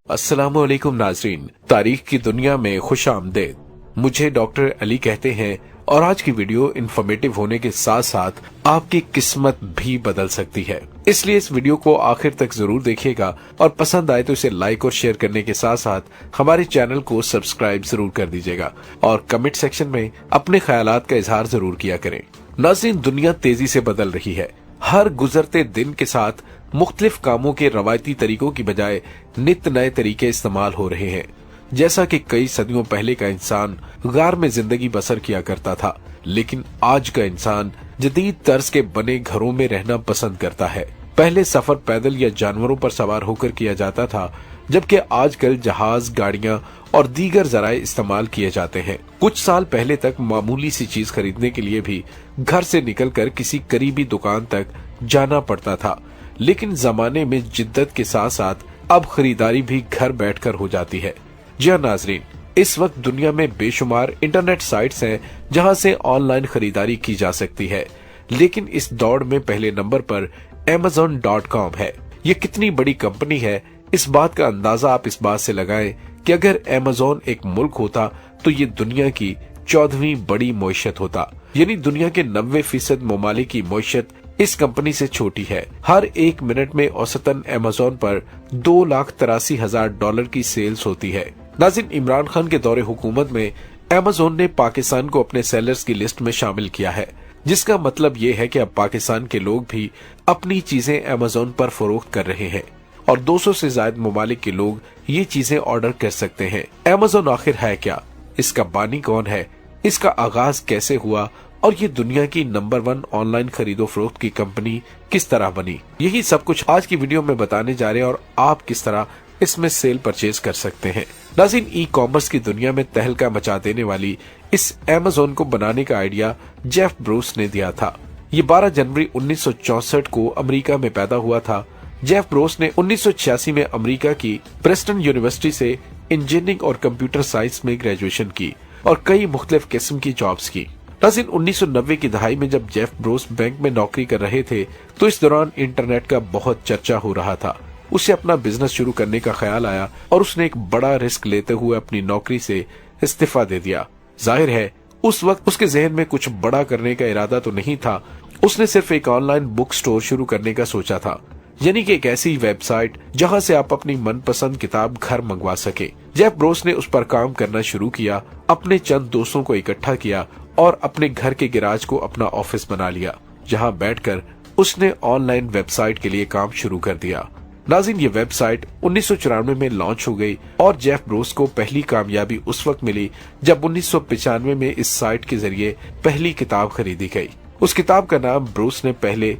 अस्सलाम वालेकुम नाजरीन, तारीख की दुनिया में खुश आमदेद। मुझे डॉक्टर अली कहते हैं और आज की वीडियो इन्फॉर्मेटिव होने के साथ साथ आपकी किस्मत भी बदल सकती है। इसलिए इस वीडियो को आखिर तक जरूर देखिएगा और पसंद आए तो इसे लाइक और शेयर करने के साथ साथ हमारे चैनल को सब्सक्राइब जरूर कर दीजिएगा और कमेंट सेक्शन में अपने ख्यालात का इजहार जरूर किया करें। नाज़रीन, दुनिया तेजी से बदल रही है। हर गुजरते दिन के साथ मुख्तलिफ कामों के रवायती तरीकों की बजाय नित नए तरीके इस्तेमाल हो रहे हैं। जैसा कि कई सदियों पहले का इंसान गार में जिंदगी बसर किया करता था, लेकिन आज का इंसान जदीद तर्ज के बने घरों में रहना पसंद करता है। पहले सफर पैदल या जानवरों पर सवार होकर किया जाता था, जबकि आजकल जहाज, गाड़ियां और दीगर जराए इस्तेमाल किए जाते हैं। कुछ साल पहले तक मामूली सी चीज खरीदने के लिए भी घर से निकलकर किसी करीबी दुकान तक जाना पड़ता था, लेकिन जमाने में जिद्दत के साथ साथ अब खरीदारी भी घर बैठकर हो जाती है। जी हाँ नाजरीन, इस वक्त दुनिया में बेशुमार इंटरनेट साइट्स हैं जहां से ऑनलाइन खरीदारी की जा सकती है, लेकिन इस दौड़ में पहले नंबर पर Amazon.com है। ये कितनी बड़ी कंपनी है, इस बात का अंदाजा आप इस बात से लगाएं कि अगर Amazon एक मुल्क होता तो ये दुनिया की 14वीं बड़ी मईशत होता। यानी दुनिया के 90% ममालिक की मईशत इस कंपनी से छोटी है। हर एक मिनट में औसतन Amazon पर $2,83,000 की सेल्स होती है। नाज़रीन, इमरान खान के दौरे हुकूमत में Amazon ने पाकिस्तान को अपने सेलर्स की लिस्ट में शामिल किया है, जिसका मतलब ये है कि अब पाकिस्तान के लोग भी अपनी चीजें Amazon पर फरोख्त कर रहे हैं और 200 से ज्यादा ममालिक के लोग ये चीजें ऑर्डर कर सकते हैं। Amazon आखिर है क्या, इसका बानी कौन है, इसका आगाज कैसे हुआ और ये दुनिया की नंबर 1 ऑनलाइन खरीदो फरोख्त की कंपनी किस तरह बनी, यही सब कुछ आज की वीडियो में बताने जा रहे हैं और आप किस तरह इसमें सेल परचेज कर सकते हैं। नाज़रीन, ई कॉमर्स की दुनिया में तहलका मचा देने वाली इस Amazon को बनाने का आइडिया जेफ ब्रूस ने दिया था। ये 12 जनवरी 1964 को अमेरिका में पैदा हुआ था। जेफ ब्रूस ने 1986 में अमेरिका की प्रेस्टन यूनिवर्सिटी से इंजीनियरिंग और कंप्यूटर साइंस में ग्रेजुएशन की और कई मुख्तलिफ किस्म की जॉब्स की। नाज़रीन, 1990 की दहाई में जब जेफ ब्रूस बैंक में नौकरी कर रहे थे तो इस दौरान इंटरनेट का बहुत चर्चा हो रहा था। उसे अपना बिजनेस शुरू करने का ख्याल आया और उसने एक बड़ा रिस्क लेते हुए अपनी नौकरी से इस्तीफा दे दिया। जाहिर है उस वक्त उसके जहन में कुछ बड़ा करने का इरादा तो नहीं था। उसने सिर्फ एक ऑनलाइन बुक स्टोर शुरू करने का सोचा था, यानी कि एक ऐसी वेबसाइट जहां से आप अपनी मनपसंद किताब घर मंगवा सके। जेफ ब्रूस ने उस पर काम करना शुरू किया, अपने चंद दोस्तों को इकट्ठा किया और अपने घर के गैराज को अपना ऑफिस बना लिया, जहां बैठकर उसने ऑनलाइन वेबसाइट के लिए काम शुरू कर दिया। नाज़रीन, ये वेबसाइट 1994 में लॉन्च हो गई और जेफ ब्रूस को पहली कामयाबी उस वक्त मिली जब 1995 में इस साइट के जरिए पहली किताब खरीदी गई। उस किताब का नाम ब्रूस ने पहले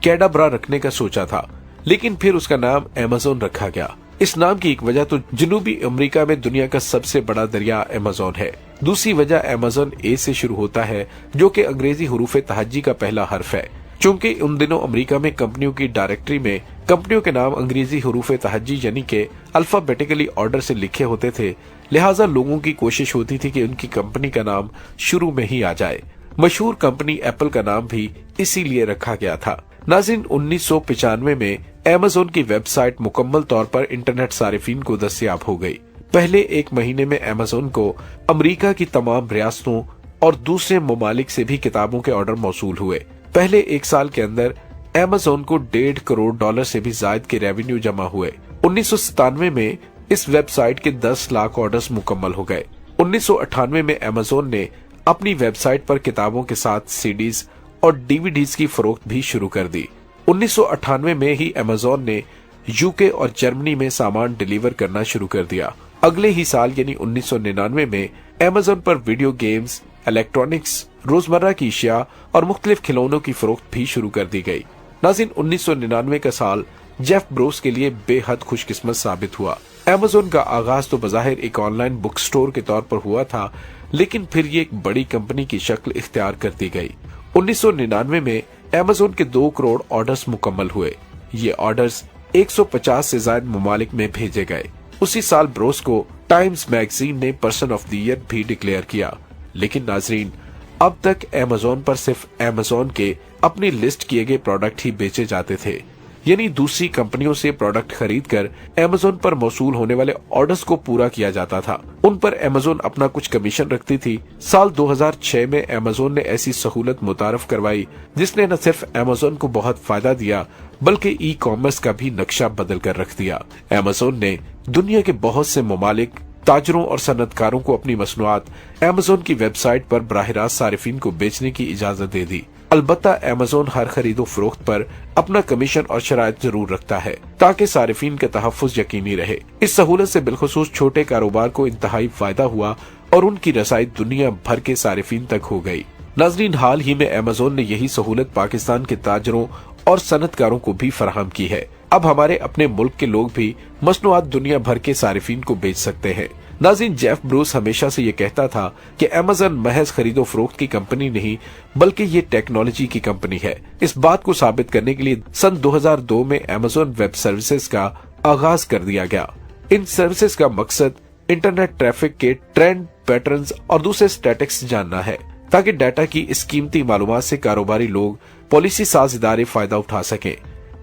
कैडाब्रा रखने का सोचा था, लेकिन फिर उसका नाम Amazon रखा गया। इस नाम की एक वजह तो जनूबी अमेरिका में दुनिया का सबसे बड़ा दरिया Amazon है। दूसरी वजह Amazon A से शुरू होता है, जो कि अंग्रेजी हुरूफ तहज्जी का पहला हर्फ है। चूंकि उन दिनों अमेरिका में कंपनियों की डायरेक्टरी में कंपनियों के नाम अंग्रेजी हुरूफ तहज्जी यानी के अल्फाबेटिकली ऑर्डर से लिखे होते थे, लिहाजा लोगों की कोशिश होती थी कि उनकी कंपनी का नाम शुरू में ही आ जाए। मशहूर कंपनी एप्पल का नाम भी इसीलिए रखा गया था। नाज़रीन, 1995 में Amazon की वेबसाइट मुकम्मल तौर पर इंटरनेट सारिफीन को दस्तयाब हो गई। पहले एक महीने में Amazon को अमेरिका की तमाम रियासतों और दूसरे ममालिक से भी किताबों के ऑर्डर मौसूल हुए। पहले एक साल के अंदर Amazon को $1.5 करोड़ से भी ज्यादा के रेवेन्यू जमा हुए। 1997 में इस वेबसाइट के 10 लाख ऑर्डर्स मुकम्मल हो गए। 1998 में Amazon ने अपनी वेबसाइट पर किताबों के साथ सीडीज और डीवीडीज की फरोख्त भी शुरू कर दी। 1998 में ही Amazon ने यूके और जर्मनी में सामान डिलीवर करना शुरू कर दिया। अगले ही साल यानी 1999 में Amazon पर वीडियो गेम्स, इलेक्ट्रॉनिक्स, रोजमर्रा की अशिया और मुख्तलिफ खिलौनों की फरोख्त भी शुरू कर दी गई। नाज़रीन, 1999 का साल जेफ ब्रूस के लिए बेहद खुशकिस्मत साबित हुआ। Amazon का आगाज तो बज़ाहिर एक ऑनलाइन बुक स्टोर के तौर पर हुआ था, लेकिन फिर ये एक बड़ी कंपनी की शक्ल इख्तियार करती गई। 1999 में Amazon के 2 करोड़ ऑर्डर्स मुकम्मल हुए। ये ऑर्डर्स 150 से ज्यादा ममालिक में भेजे गए। उसी साल ब्रूस को टाइम्स मैगजीन ने पर्सन ऑफ द ईयर भी डिक्लेयर किया। लेकिन नाजरीन, अब तक Amazon पर सिर्फ Amazon के अपनी लिस्ट किए गए प्रोडक्ट ही बेचे जाते थे। यानी दूसरी कंपनियों से प्रोडक्ट खरीद कर अमेज़न पर मौसूल होने वाले ऑर्डर्स को पूरा किया जाता था। उन पर अमेज़न अपना कुछ कमीशन रखती थी। साल 2006 में अमेज़न ने ऐसी सहूलत मुतारफ करवाई जिसने न सिर्फ अमेज़न को बहुत फायदा दिया बल्कि ई कॉमर्स का भी नक्शा बदल कर रख दिया। अमेज़न ने दुनिया के बहुत से ममालिक, ताजरों और सनतकारों को अपनी मसनूआत अमेज़न की वेबसाइट पर बराह रास्त सारिफिन को बेचने की इजाजत दे दी। अलबत्ता अमेज़न हर खरीदो फरोख्त पर अपना कमीशन और शराइत जरूर रखता है ताकि सारिफिन का तहफ्फुज यकीनी रहे। इस सहूलत से बिलखुसूस छोटे कारोबार को इंतहाई फायदा हुआ और उनकी रसाई दुनिया भर के सारिफिन तक हो गई। नाज़रीन, हाल ही में अमेज़न ने यही सहूलत पाकिस्तान के ताजरों और सनतकारों को भी फराहम की है। अब हमारे अपने मुल्क के लोग भी मसनूआत दुनिया भर के सारिफिन को बेच सकते हैं। नाज़रीन, जेफ ब्रूस हमेशा से ये कहता था कि अमेज़न महज खरीदो फरोख्त की कंपनी नहीं बल्कि ये टेक्नोलॉजी की कंपनी है। इस बात को साबित करने के लिए सन 2002 में अमेज़न वेब सर्विसेज का आगाज कर दिया गया। इन सर्विसेज का मकसद इंटरनेट ट्रैफिक के ट्रेंड, पैटर्न्स और दूसरे स्टैटिस्टिक्स जानना है ताकि डाटा की इस कीमती मालूमात से कारोबारी लोग, पॉलिसी साज इदारे फायदा उठा सकें।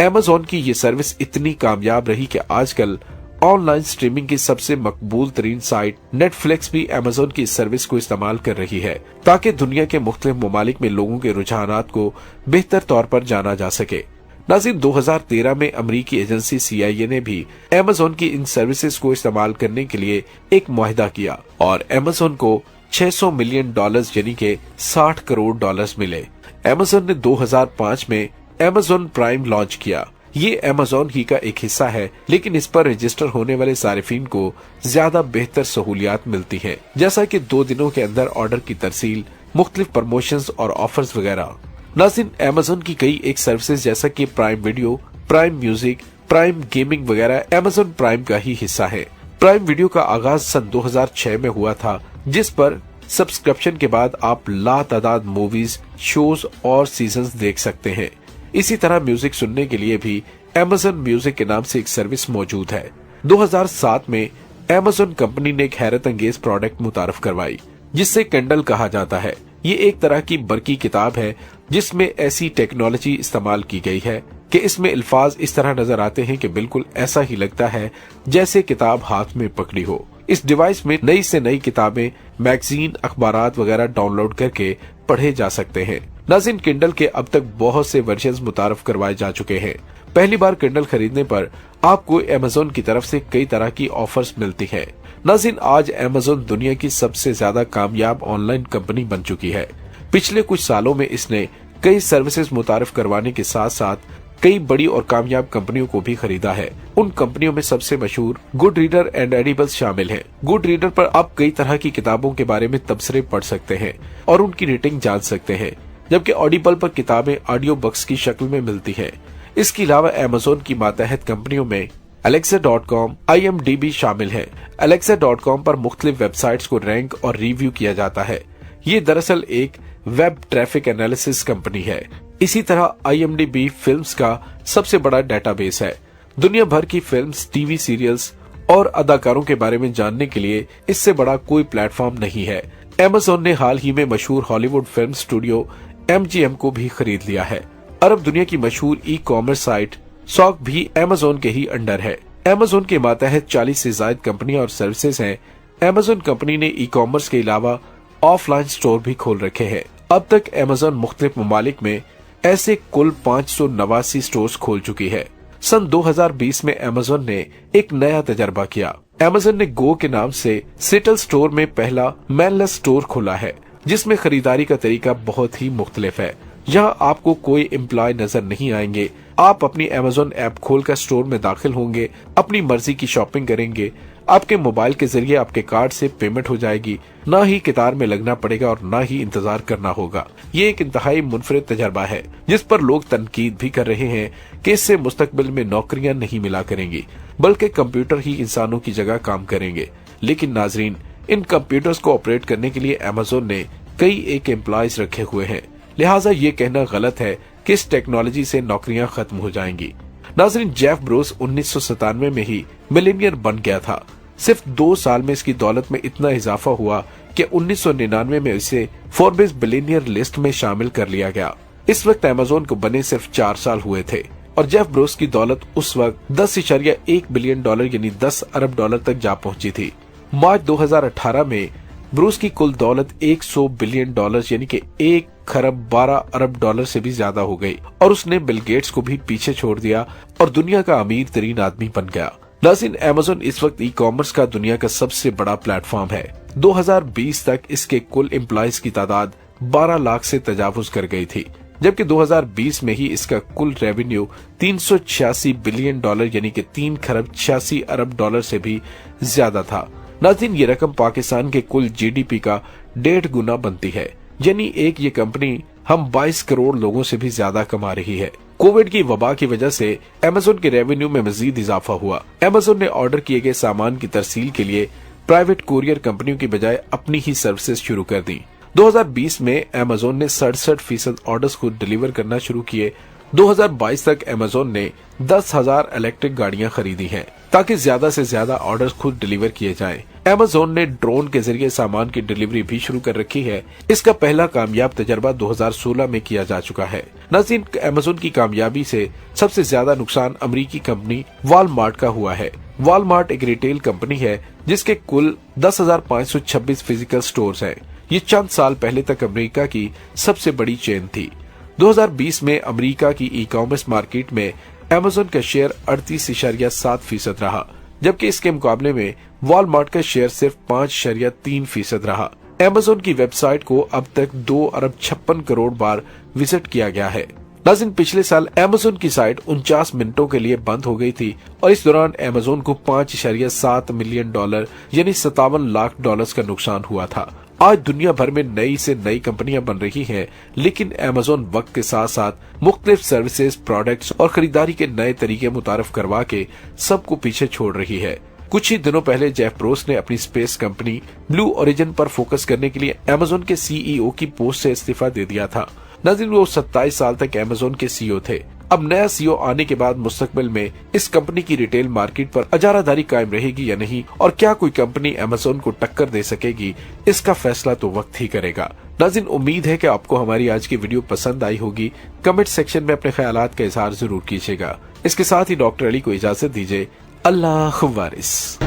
अमेज़न की ये सर्विस इतनी कामयाब रही कि आजकल ऑनलाइन स्ट्रीमिंग की सबसे मकबूल तरीन साइट नेटफ्लिक्स भी अमेज़न की इस सर्विस को इस्तेमाल कर रही है ताकि दुनिया के मुख्तलिफ ममालिक में लोगों के रुझानात को बेहतर तौर पर जाना जा सके। नाज़रीन, 2013 में अमरीकी एजेंसी CIA ने भी अमेज़न की इन सर्विसेज को इस्तेमाल करने के लिए एक मुआहिदा किया और अमेज़न को $600 मिलियन यानी के $60 करोड़ मिले। अमेज़न ने 2005 में अमेज़न प्राइम लॉन्च किया। ये अमेज़न ही का एक हिस्सा है, लेकिन इस पर रजिस्टर होने वाले सारिफिन को ज्यादा बेहतर सहूलियात मिलती हैं, जैसा कि 2 दिनों के अंदर ऑर्डर की तरसील, मुख्तलिफ प्रमोशंस और ऑफर्स वगैरह। नाज़रीन, अमेज़न की कई एक सर्विसेज जैसा कि prime video, prime music, prime gaming वगैरह अमेज़न प्राइम का ही हिस्सा है। प्राइम वीडियो का आगाज सन 2006 में हुआ था, जिस पर सब्सक्रिप्शन के बाद आप लातादाद मूवीज, शोज और सीजन्स देख सकते हैं। इसी तरह म्यूजिक सुनने के लिए भी अमेज़न म्यूजिक के नाम से एक सर्विस मौजूद है। 2007 में अमेज़न कंपनी ने एक हैरत अंगेज प्रोडक्ट मुतारफ करवाई जिससे किंडल कहा जाता है। ये एक तरह की बरकी किताब है जिसमें ऐसी टेक्नोलॉजी इस्तेमाल की गई है कि इसमें अल्फाज इस तरह नजर आते हैं कि बिल्कुल ऐसा ही लगता है जैसे किताब हाथ में पकड़ी हो। इस डिवाइस में नई से नई किताबें, मैगजीन, अखबारात वगैरह डाउनलोड करके पढ़े जा सकते हैं। नाज़रीन, किंडल के अब तक बहुत से वर्जन्स मुतारफ करवाए जा चुके हैं। पहली बार किंडल खरीदने पर आपको अमेज़न की तरफ से कई तरह की ऑफर्स मिलती हैं। नाज़रीन, आज अमेज़न दुनिया की सबसे ज्यादा कामयाब ऑनलाइन कंपनी बन चुकी है। पिछले कुछ सालों में इसने कई सर्विसेज मुतारफ करवाने के साथ साथ कई बड़ी और कामयाब कंपनियों को भी खरीदा है। उन कंपनियों में सबसे मशहूर गुड रीडर एंड एडिबल्स शामिल हैं। गुड रीडर पर आप कई तरह की किताबों के बारे में तबसरे पढ़ सकते हैं और उनकी रेटिंग जान सकते हैं, जबकि ऑडिबल पर किताबें ऑडियो बुक्स की शक्ल में मिलती हैं। इसके अलावा अमेज़न की मातहत कंपनियों में Alexa.com, IMDb शामिल है। Alexa.com पर मुख्तलिफ वेबसाइट्स को रैंक और रिव्यू किया जाता है। ये दरअसल एक वेब ट्रैफिक एनालिसिस कंपनी है। इसी तरह IMDb फिल्म्स का सबसे बड़ा डेटाबेस है। दुनिया भर की फिल्म्स, टीवी सीरियल्स और अदाकारों के बारे में जानने के लिए इससे बड़ा कोई प्लेटफॉर्म नहीं है। अमेज़न ने हाल ही में मशहूर हॉलीवुड फिल्म स्टूडियो MGM को भी खरीद लिया है। अरब दुनिया की मशहूर ई कॉमर्स साइट सॉक भी अमेज़न के ही अंडर है। अमेज़न के मातहत 40 से ज्यादा कंपनियां और सर्विसेज हैं। अमेज़न कंपनी ने ई कॉमर्स के अलावा ऑफलाइन स्टोर भी खोल रखे हैं। अब तक अमेज़न मुख्तलिफ ममालिक में ऐसे कुल 589 स्टोर्स खोल चुकी है। सन 2020 में अमेज़न ने एक नया तजर्बा किया। अमेज़न ने गो के नाम से सिटल स्टोर में पहला मैनलेस स्टोर खोला है, जिसमें खरीदारी का तरीका बहुत ही मुख्तलिफ है। यहाँ आपको कोई एम्प्लॉय नजर नहीं आएंगे। आप अपनी अमेज़न ऐप खोलकर स्टोर में दाखिल होंगे, अपनी मर्जी की शॉपिंग करेंगे। आपके मोबाइल के जरिए आपके कार्ड से पेमेंट हो जाएगी। ना ही कतार में लगना पड़ेगा और ना ही इंतजार करना होगा। ये एक इंतहाई मुनफरिद तजर्बा है जिस पर लोग तनकीद भी कर रहे हैं कि इससे मुस्तकबिल में नौकरियां नहीं मिला करेंगी, बल्कि कंप्यूटर ही इंसानों की जगह काम करेंगे। लेकिन नाजरीन, इन कंप्यूटर्स को ऑपरेट करने के लिए अमेज़न ने कई एक एम्प्लॉयज रखे हुए हैं, लिहाजा ये कहना गलत है कि इस टेक्नोलॉजी से नौकरियां खत्म हो जाएंगी। नाजरीन, जेफ ब्रोस 1997 में ही मिलेनियर बन गया था। सिर्फ 2 साल में इसकी दौलत में इतना इजाफा हुआ कि 1999 में इसे फोर्ब्स बिलियनियर लिस्ट में शामिल कर लिया गया। इस वक्त अमेज़न को बने सिर्फ 4 साल हुए थे। और जेफ ब्रोस की दौलत उस वक्त 10.1 बिलियन डॉलर यानी 10 अरब डॉलर तक जा पहुंची थी। मार्च 2018 में ब्रूस की कुल दौलत 100 बिलियन डॉलर यानी कि 1 खरब 12 अरब डॉलर से भी ज्यादा हो गई और उसने बिल गेट्स को भी पीछे छोड़ दिया और दुनिया का अमीर तरीन आदमी बन गया। नाज़रीन, अमेज़न इस वक्त ई कॉमर्स का दुनिया का सबसे बड़ा प्लेटफॉर्म है। 2020 तक इसके कुल एम्प्लॉइज की तादाद 12 लाख से तजावुज कर गई थी, जबकि 2020 में ही इसका कुल रेवेन्यू 386 बिलियन डॉलर यानी कि 3 खरब 86 अरब डॉलर से भी ज्यादा था। नाज़रीन, ये रकम पाकिस्तान के कुल जीडीपी का 1.5 गुना बनती है, यानी ये कंपनी हम 22 करोड़ लोगों से भी ज्यादा कमा रही है। कोविड की वबा की वजह से अमेज़न के रेवेन्यू में मजीद इजाफा हुआ। अमेज़न ने ऑर्डर किए गए सामान की तरसील के लिए प्राइवेट कुरियर कंपनियों की बजाय अपनी ही सर्विसेज शुरू कर दी। 2020 में अमेज़न ने 67% ऑर्डर्स को डिलीवर करना शुरू किए। 2022 तक अमेज़न ने 10,000 इलेक्ट्रिक गाड़ियां खरीदी हैं ताकि ज्यादा से ज्यादा ऑर्डर्स खुद डिलीवर किए जाएं। अमेज़न ने ड्रोन के जरिए सामान की डिलीवरी भी शुरू कर रखी है। इसका पहला कामयाब तजर्बा 2016 में किया जा चुका है। नाज़रीन, अमेज़न की कामयाबी से सबसे ज्यादा नुकसान अमेरिकी कंपनी वॉलमार्ट का हुआ है। वॉलमार्ट एक रिटेल कंपनी है जिसके कुल 10,526 फिजिकल स्टोर्स हैं। ये चंद साल पहले तक अमेरिका की सबसे बड़ी चेन थी। 2020 में अमेरिका की ई कॉमर्स मार्केट में अमेज़न का शेयर 38.7% रहा, जबकि इसके मुकाबले में वॉलमार्ट का शेयर सिर्फ 5.3% रहा। अमेज़न की वेबसाइट को अब तक 2 अरब 56 करोड़ बार विजिट किया गया है। नाज़रीन, पिछले साल अमेज़न की साइट 49 मिनटों के लिए बंद हो गई थी और इस दौरान अमेज़न को 5.7 मिलियन डॉलर यानी 57 लाख डॉलर्स का नुकसान हुआ था। आज दुनिया भर में नई से नई कंपनियां बन रही हैं, लेकिन अमेज़न वक्त के साथ साथ मुख्तलिफ सर्विसेज, प्रोडक्ट्स और खरीदारी के नए तरीके मुतारफ करवा के सबको पीछे छोड़ रही है। कुछ ही दिनों पहले जेफ ब्रोस ने अपनी स्पेस कंपनी ब्लू ओरिजिन पर फोकस करने के लिए अमेज़न के सीईओ की पोस्ट से इस्तीफा दे दिया था। नाज़रीन, वो 27 साल तक अमेज़न के सीईओ थे। अब नया सीईओ आने के बाद मुस्तकबिल में इस कंपनी की रिटेल मार्केट पर अजारादारी कायम रहेगी या नहीं, और क्या कोई कंपनी अमेज़न को टक्कर दे सकेगी, इसका फैसला तो वक्त ही करेगा। नाज़रीन, उम्मीद है कि आपको हमारी आज की वीडियो पसंद आई होगी। कमेंट सेक्शन में अपने ख्यालात का इजहार जरूर कीजिएगा। इसके साथ ही डॉक्टर अली को इजाजत दीजिए। अल्लाह वारिस।